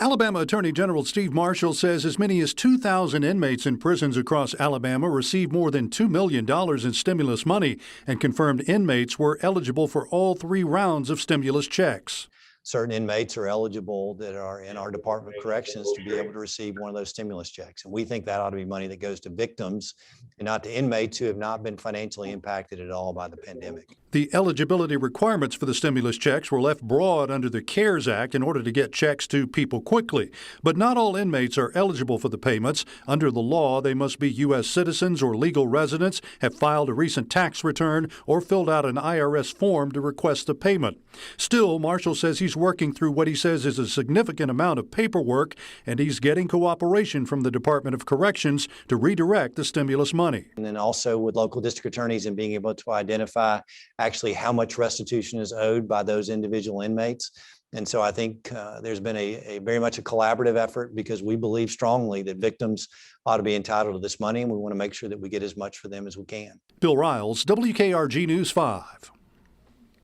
Alabama Attorney General Steve Marshall says as many as 2,000 inmates in prisons across Alabama received more than $2 million in stimulus money and confirmed inmates were eligible for all 3 rounds of stimulus checks. Certain inmates are eligible that are in our Department of Corrections to be able to receive one of those stimulus checks. And we think that ought to be money that goes to victims and not to inmates who have not been financially impacted at all by the pandemic. The eligibility requirements for the stimulus checks were left broad under the CARES Act in order to get checks to people quickly. But not all inmates are eligible for the payments. Under the law, they must be U.S. citizens or legal residents, have filed a recent tax return, or filled out an IRS form to request the payment. Still, Marshall says he's working through what he says is a significant amount of paperwork, and he's getting cooperation from the Department of Corrections to redirect the stimulus money. And then also with local district attorneys and being able to identify actually how much restitution is owed by those individual inmates. And so I think there's been a very much a collaborative effort because we believe strongly that victims ought to be entitled to this money, and we want to make sure that we get as much for them as we can. Bill Riles, WKRG News 5.